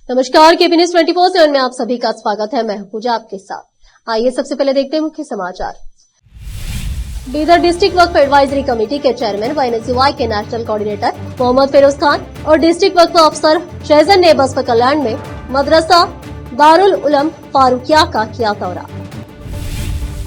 नमस्कार, KP news 24/7 में आप सभी का स्वागत है। मैं पूजा आपके साथ। आइए सबसे पहले देखते हैं मुख्य समाचार। बीदर डिस्ट्रिक्ट वक्फ एडवाइजरी कमेटी के चेयरमैन व एनएसयूआई के नेशनल कोऑर्डिनेटर मोहम्मद फिरोज खान और डिस्ट्रिक्ट वक्फ अफसर शहजन ने बसपा कल्याण में मदरसा दारुल उलम फारूकिया का किया दौरा।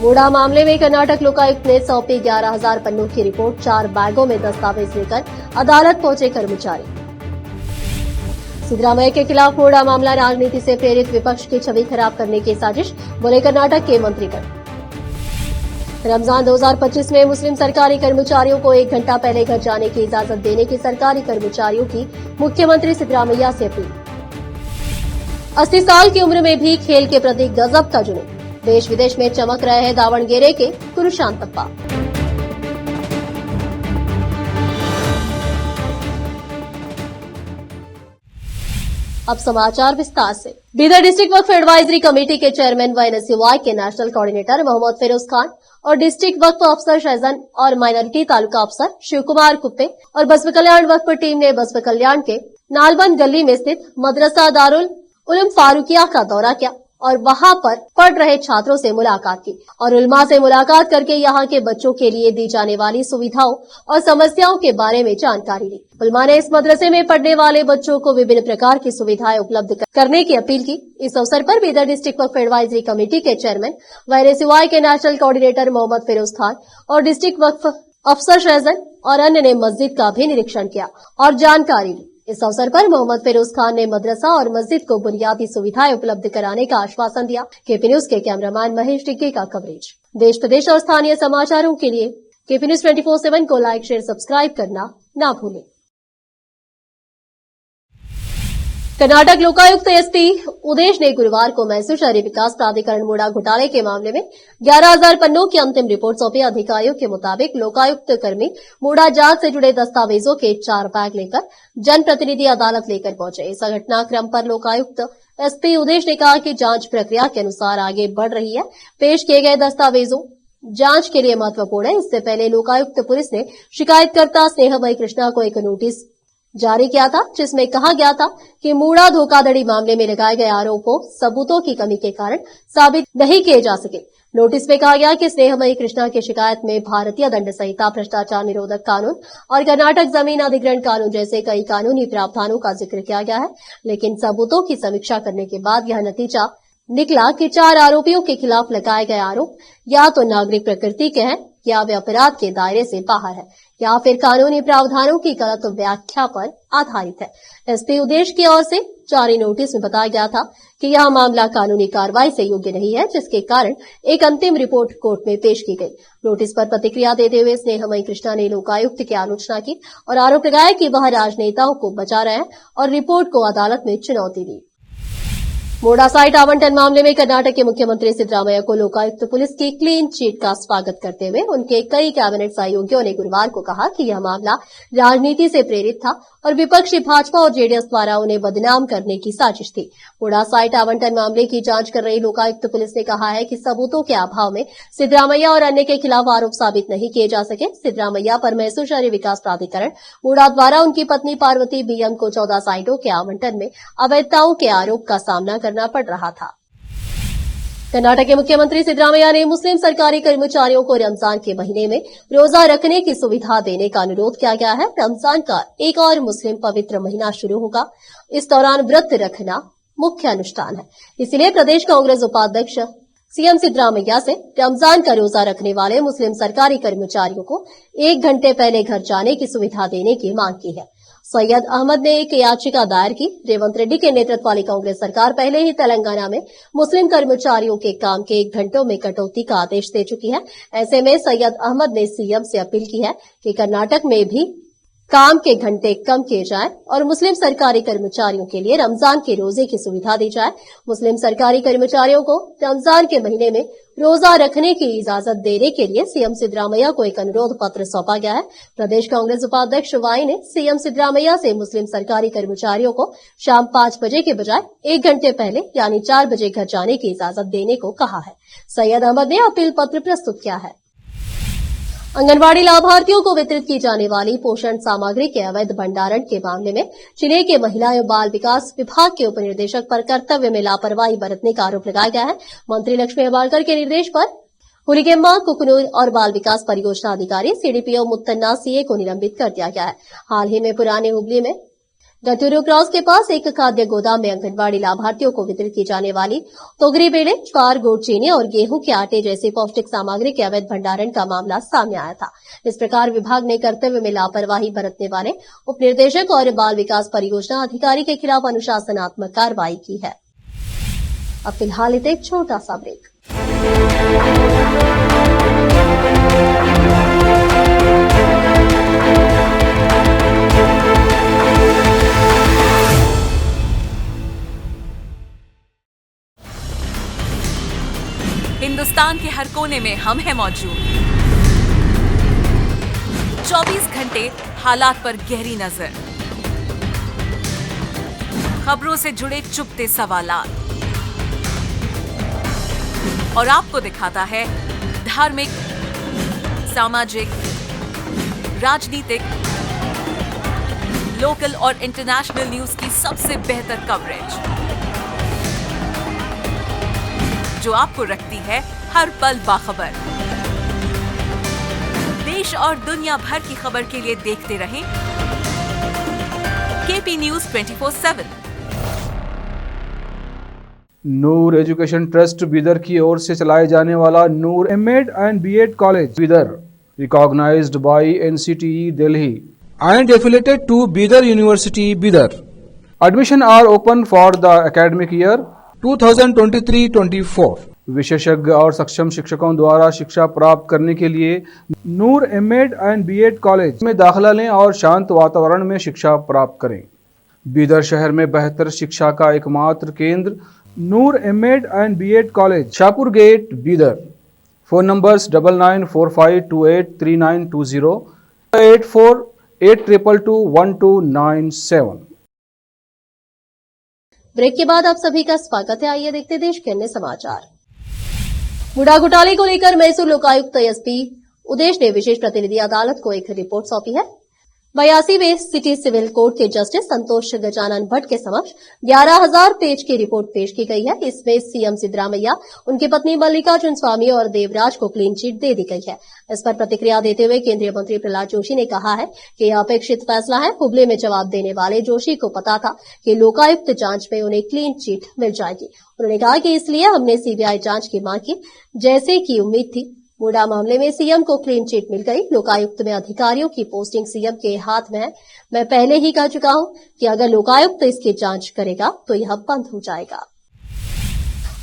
मूडा मामले में कर्नाटक लोकायुक्त ने सौंपी 11,000 पन्नों की रिपोर्ट। 4 बैगों में दस्तावेज लेकर अदालत पहुंचे कर्मचारी। सिद्धरामैया के खिलाफ मूडा मामला राजनीति से प्रेरित, विपक्ष की छवि खराब करने की साजिश, बोले कर्नाटक के मंत्रीगण। रमजान 2025 में मुस्लिम सरकारी कर्मचारियों को 1 घंटा पहले घर जाने की इजाजत देने की सरकारी कर्मचारियों की मुख्यमंत्री सिद्धरामैया से अपील। 80 साल की उम्र में भी खेल के प्रति गजब का जुनून, देश विदेश में चमक रहे हैं दावणगेरे के कुरुशांतप्पा। अब समाचार विस्तार से। बीदर डिस्ट्रिक्ट वक्फ एडवाइजरी कमेटी के चेयरमैन व एनएसयूआई के नेशनल कोऑर्डिनेटर मोहम्मद फिरोज खान और डिस्ट्रिक्ट वक्फ अफसर शहजन और माइनॉरिटी तालुका अफसर शिव कुमार कुप्पे और बसपा कल्याण वक्फ टीम ने बसपा कल्याण के नालबंद गली में स्थित मदरसा दारुल उलम फारूकिया का दौरा किया और वहां पर पढ़ रहे छात्रों से मुलाकात की और उलमा से मुलाकात करके यहां के बच्चों के लिए दी जाने वाली सुविधाओं और समस्याओं के बारे में जानकारी ली। उलमा ने इस मदरसे में पढ़ने वाले बच्चों को विभिन्न प्रकार की सुविधाएं उपलब्ध करने की अपील की। इस अवसर पर बीदर डिस्ट्रिक्ट वक्फ एडवाइजरी कमेटी के चेयरमैन व एनएसयूआई के नेशनल कोऑर्डिनेटर मोहम्मद फिरोज खान और डिस्ट्रिक्ट वक्फ अफसर शहजन और अन्य ने मस्जिद का भी निरीक्षण किया और जानकारी ली। इस अवसर पर मोहम्मद फिरोज खान ने मदरसा और मस्जिद को बुनियादी सुविधाएं उपलब्ध कराने का आश्वासन दिया। केपी न्यूज के कैमरामैन महेश टिक्की का कवरेज। देश प्रदेश और स्थानीय समाचारों के लिए केपी न्यूज 24/7 को लाइक, शेयर, सब्सक्राइब करना ना भूलें। कर्नाटक लोकायुक्त एसपी उदेश ने गुरुवार को मैसूर शहरी विकास प्राधिकरण मूडा घोटाले के मामले में 11,000 पन्नों की अंतिम रिपोर्ट सौंपी। अधिकारियों के मुताबिक लोकायुक्त कर्मी मूडा जांच से जुड़े दस्तावेजों के 4 बैग लेकर जनप्रतिनिधि अदालत लेकर पहुंचे। इस घटनाक्रम पर लोकायुक्त एसपी उदेश ने कहा कि जांच प्रक्रिया के अनुसार आगे बढ़ रही है। पेश किए गए दस्तावेजों जांच के लिए महत्वपूर्ण है। इससे पहले लोकायुक्त पुलिस ने शिकायतकर्ता स्नेहमयी कृष्णा को एक नोटिस जारी किया था, जिसमें कहा गया था कि मूडा धोखाधड़ी मामले में लगाए गए आरोपों सबूतों की कमी के कारण साबित नहीं किए जा सके। नोटिस में कहा गया कि स्नेहमयी कृष्णा की शिकायत में भारतीय दंड संहिता, भ्रष्टाचार निरोधक कानून और कर्नाटक जमीन अधिग्रहण कानून जैसे कई कानूनी प्रावधानों का जिक्र किया गया है। लेकिन सबूतों की समीक्षा करने के बाद यह नतीजा निकला कि 4 आरोपियों के खिलाफ लगाए गए आरोप या तो नागरिक प्रकृति के हैं या वे अपराध के दायरे से बाहर है या फिर कानूनी प्रावधानों की गलत व्याख्या पर आधारित है। एसपी उदेश की ओर से जारी नोटिस में बताया गया था कि यह मामला कानूनी कार्रवाई से योग्य नहीं है, जिसके कारण एक अंतिम रिपोर्ट कोर्ट में पेश की गई। नोटिस पर प्रतिक्रिया देते हुए स्नेहमयी कृष्णा ने लोकायुक्त की आलोचना की और आरोप लगाया कि वह राजनेताओं को बचा रहे हैं और रिपोर्ट को अदालत में चुनौती दी। मूडा साइट आवंटन मामले में कर्नाटक के मुख्यमंत्री सिद्धरामैया को लोकायुक्त पुलिस की क्लीन चिट का स्वागत करते हुए उनके कई कैबिनेट सहयोगियों ने गुरुवार को कहा कि यह मामला राजनीति से प्रेरित था और विपक्षी भाजपा और जेडीएस द्वारा उन्हें बदनाम करने की साजिश थी। मूडा साइट आवंटन मामले की जांच कर रही लोकायुक्त पुलिस ने कहा है कि सबूतों के अभाव में सिद्धरामैया और अन्य के खिलाफ आरोप साबित नहीं किए जा सके। सिद्धरामैया पर मैसूर शहरी विकास प्राधिकरण मूडा द्वारा उनकी पत्नी पार्वती बीएम को 14 साइटों के आवंटन में अवैधताओं के आरोप का सामना करना पड़ रहा था। कर्नाटक के मुख्यमंत्री सिद्धरामैया ने मुस्लिम सरकारी कर्मचारियों को रमजान के महीने में रोजा रखने की सुविधा देने का अनुरोध किया गया है। रमजान का एक और मुस्लिम पवित्र महीना शुरू होगा। इस दौरान व्रत रखना मुख्य अनुष्ठान है। इसलिए प्रदेश कांग्रेस उपाध्यक्ष सीएम सिद्धरामैया से रमजान का रोजा रखने वाले मुस्लिम सरकारी कर्मचारियों को 1 घंटे पहले घर जाने की सुविधा देने की मांग की है। सैयद अहमद ने एक याचिका दायर की। रेवंत रेड्डी के नेतृत्व वाली कांग्रेस सरकार पहले ही तेलंगाना में मुस्लिम कर्मचारियों के काम के 1 घंटों में कटौती का आदेश दे चुकी है। ऐसे में सैयद अहमद ने सीएम से अपील की है कि कर्नाटक में भी काम के घंटे कम किए जाएं और मुस्लिम सरकारी कर्मचारियों के लिए रमजान के रोजे की सुविधा दी जाए। मुस्लिम सरकारी कर्मचारियों को रमजान के महीने में रोजा रखने की इजाजत देने के लिए सीएम सिद्धरामैया को एक अनुरोध पत्र सौंपा गया है। प्रदेश कांग्रेस उपाध्यक्ष वाई ने सीएम सिद्धरामैया से मुस्लिम सरकारी कर्मचारियों को शाम 5 बजे के बजाय 1 घंटे पहले यानी 4 बजे घर जाने की इजाजत देने को कहा है। सैयद अहमद ने अपील पत्र प्रस्तुत किया है। आंगनबाड़ी लाभार्थियों को वितरित की जाने वाली पोषण सामग्री के अवैध भंडारण के मामले में जिले के महिला एवं बाल विकास विभाग के उपनिदेशक पर कर्तव्य में लापरवाही बरतने का आरोप लगाया गया है। मंत्री लक्ष्मी हेबालकर के निर्देश पर हुलिकेम्मा, कुकनूर और बाल विकास परियोजना अधिकारी सीडीपीओ मुत्तन्ना सीए को निलंबित कर दिया गया है। हाल ही में पुराने हुबली में गटूरू क्रॉस के पास एक खाद्य गोदाम में आंगनबाड़ी लाभार्थियों को वितरित की जाने वाली तोगरी बेले, ज्वार, गुड़, चीनी और गेहूं के आटे जैसी पौष्टिक सामग्री के अवैध भंडारण का मामला सामने आया था। इस प्रकार विभाग ने कर्तव्य में लापरवाही बरतने वाले उपनिर्देशक और बाल विकास परियोजना अधिकारी के खिलाफ अनुशासनात्मक कार्रवाई की है। अब फिलहाल इतना एक छोटा सा ब्रेक। हिंदुस्तान के हर कोने में हम हैं मौजूद। 24 घंटे हालात पर गहरी नजर, खबरों से जुड़े चुपते सवालात और आपको दिखाता है धार्मिक, सामाजिक, राजनीतिक, लोकल और इंटरनेशनल न्यूज की सबसे बेहतर कवरेज जो आपको रखती है हर पल बाखबर। देश और दुनिया भर की खबर के लिए देखते रहें KP news 24/7। Noor education trust Bidar की ओर से चलाए जाने वाला Noor MEd and BEd college Bidar, recognized by NCTE Delhi and affiliated to Bidar University, Bidar. Admission are open for the academic year 2023-24. विशेषज्ञ और सक्षम शिक्षकों द्वारा शिक्षा प्राप्त करने के लिए नूर एमएड एंड बीएड कॉलेज में दाखिला लें और शांत वातावरण में शिक्षा प्राप्त करें। बीदर शहर में बेहतर शिक्षा का एकमात्र केंद्र Noor MEd and BEd college, Shahpur gate, Bidar. Phone numbers 9945283920, 8482221297। Break के बाद आप सभी का स्वागत है। आइए देखते देश के अन्य समाचार। मुडा घोटाले को लेकर मैसूर लोकायुक्त एसपी उदेश ने विशेष प्रतिनिधि अदालत को एक रिपोर्ट सौंपी है। 82वें सिटी सिविल कोर्ट के जस्टिस संतोष गजानन भट्ट के समक्ष 11,000 पेज की रिपोर्ट पेश की गई है। इसमें सीएम सिद्धरामैया, उनकी पत्नी मल्लिकार्जुन स्वामी और देवराज को क्लीन चिट दे दी गई है। इस पर प्रतिक्रिया देते हुए केंद्रीय मंत्री प्रहलाद जोशी ने कहा है कि यह अपेक्षित फैसला है। हुबली में जवाब देने वाले जोशी को पता था कि लोकायुक्त जांच में उन्हें क्लीन चिट मिल जाएगी। उन्होंने कहा कि इसलिए हमने सीबीआई जांच की मांग की, जैसे की उम्मीद थी। मुडा मामले में सीएम को क्लीन चिट मिल गई। लोकायुक्त में अधिकारियों की पोस्टिंग सीएम के हाथ में है। मैं पहले ही कह चुका हूं कि अगर लोकायुक्त इसकी जांच करेगा तो यह बंद हो जाएगा।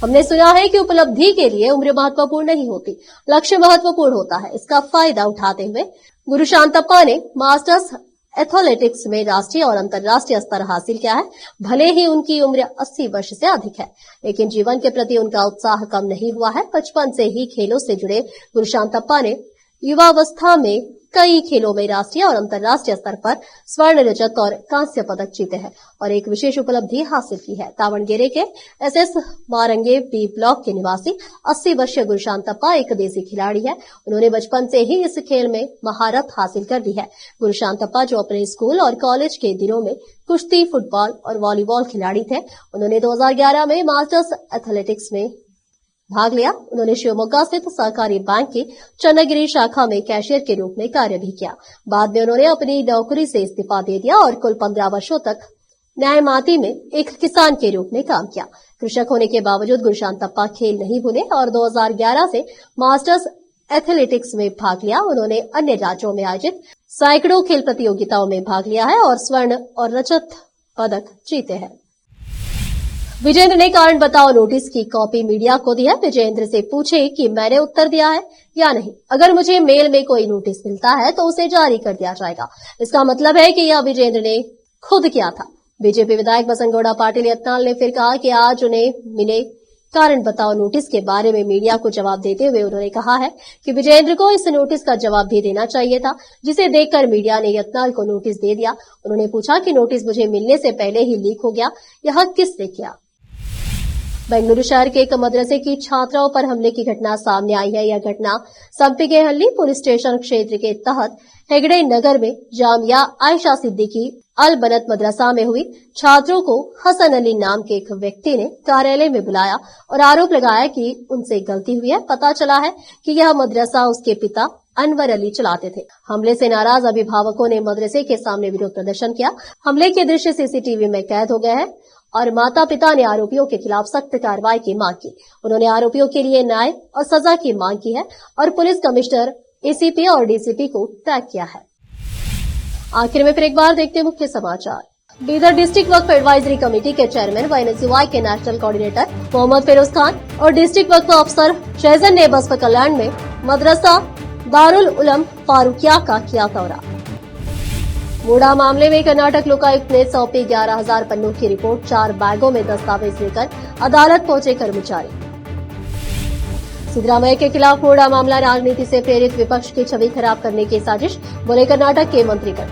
हमने सुना है कि उपलब्धि के लिए उम्र महत्वपूर्ण नहीं होती, लक्ष्य महत्वपूर्ण होता है। इसका फायदा उठाते हुए गुरु शांतप्पा ने मास्टर्स एथलेटिक्स में राष्ट्रीय और अंतर्राष्ट्रीय स्तर हासिल किया है। भले ही उनकी उम्र 80 वर्ष से अधिक है, लेकिन जीवन के प्रति उनका उत्साह कम नहीं हुआ है। बचपन से ही खेलों से जुड़े गुरु शांतप्पा ने युवावस्था में कई खेलों में राष्ट्रीय और अंतर्राष्ट्रीय स्तर पर स्वर्ण, रजत और कांस्य पदक जीते हैं और एक विशेष उपलब्धि हासिल की है। तावणगेरे के एसएस मारंगे बी ब्लॉक के निवासी 80 वर्षीय गुरु शांतप्पा एक देसी खिलाड़ी है। उन्होंने बचपन से ही इस खेल में महारत हासिल कर ली है। गुरु शांतप्पा जो अपने स्कूल और कॉलेज के दिनों में कुश्ती, फुटबॉल और वॉलीबॉल खिलाड़ी थे, उन्होंने 2011 में मास्टर्स एथलेटिक्स में भाग लिया। उन्होंने शिवमोगा स्थित सहकारी बैंक की चन्नागिरी शाखा में कैशियर के रूप में कार्य भी किया। बाद में उन्होंने अपनी नौकरी से इस्तीफा दे दिया और कुल 15 वर्षों तक न्यायमाती में एक किसान के रूप में काम किया। कृषक होने के बावजूद गुरु शांतप्पा खेल नहीं भूले और 2011 से मास्टर्स एथलेटिक्स में भाग लिया। उन्होंने अन्य राज्यों में आयोजित सैकड़ों खेल प्रतियोगिताओं में भाग लिया है और स्वर्ण और रजत पदक जीते हैं। विजेंद्र ने कारण बताओ नोटिस की कॉपी मीडिया को दी है। विजेंद्र से पूछे कि मैंने उत्तर दिया है या नहीं। अगर मुझे मेल में कोई नोटिस मिलता है तो उसे जारी कर दिया जाएगा। इसका मतलब है कि यह विजेंद्र ने खुद किया था। बीजेपी विधायक बसंगौड़ा पाटिल यत्नाल ने फिर कहा कि आज उन्हें मिले कारण बताओ नोटिस के बारे में मीडिया को जवाब देते हुए उन्होंने कहा है कि विजेंद्र को इस नोटिस का जवाब भी देना चाहिए था, जिसे देखकर मीडिया ने यत्नाल को नोटिस दे दिया। उन्होंने पूछा कि नोटिस मुझे मिलने से पहले ही लीक हो गया, यह किसने किया। बेंगलुरु शहर के एक मदरसे की छात्राओं पर हमले की घटना सामने आई है। यह घटना संपिगेहल्ली पुलिस स्टेशन क्षेत्र के तहत हेगड़े नगर में जामिया आयशा सिद्दीकी अल बनत मदरसा में हुई। छात्रों को हसन अली नाम के एक व्यक्ति ने कार्यालय में बुलाया और आरोप लगाया कि उनसे गलती हुई है। पता चला है कि यह मदरसा उसके पिता अनवर अली चलाते थे। हमले से नाराज अभिभावकों ने मदरसे के सामने विरोध प्रदर्शन किया। हमले के दृश्य सीसीटीवी में कैद हो गए हैं और माता पिता ने आरोपियों के खिलाफ सख्त कार्रवाई की मांग की। उन्होंने आरोपियों के लिए न्याय और सजा की मांग की है और पुलिस कमिश्नर, एसीपी और डीसीपी को टैग किया है। आखिर में फिर एक बार देखते हैं मुख्य समाचार। बीदर डिस्ट्रिक्ट वक्फ एडवाइजरी कमेटी के चेयरमैन व एनएसयूआई के नेशनल कोऑर्डिनेटर मोहम्मद फिरोज खान और डिस्ट्रिक्ट वक्फ अफसर शहजन ने बसपा कल्याण में मदरसा दारुल उलम फारूकिया का किया दौरा। मूडा मामले में कर्नाटक लोकायुक्त ने सौंपी 11,000 पन्नों की रिपोर्ट। 4 बैगों में दस्तावेज लेकर अदालत पहुंचे कर्मचारी। सिद्धरामैया के खिलाफ मूडा मामला राजनीति से प्रेरित विपक्ष की छवि खराब करने की साजिश, बोले कर्नाटक के मंत्रीगण।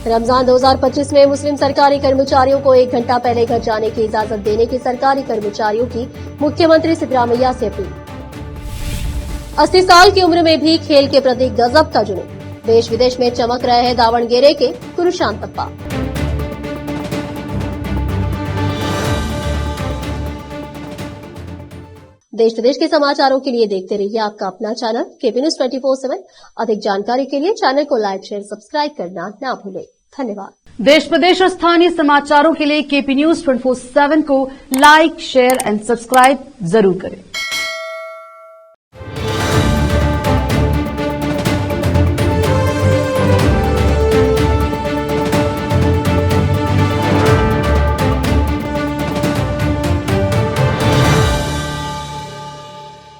रमजान 2025 में मुस्लिम सरकारी कर्मचारियों को 1 घंटा पहले घर जाने की इजाजत देने की सरकारी कर्मचारियों की मुख्यमंत्री सिद्धरामैया से अपील। 80 साल की उम्र में भी खेल के प्रति गजब का जुनून, देश विदेश में चमक रहे हैं दावणगेरे के कुरुशांतप्पा। देश विदेश के समाचारों के लिए देखते रहिए आपका अपना चैनल केपी न्यूज 24/7। अधिक जानकारी के लिए चैनल को लाइक, शेयर, सब्सक्राइब करना ना भूलें। धन्यवाद। देश प्रदेश और स्थानीय समाचारों के लिए केपी न्यूज 24/7 को लाइक, शेयर एंड सब्सक्राइब जरूर करें।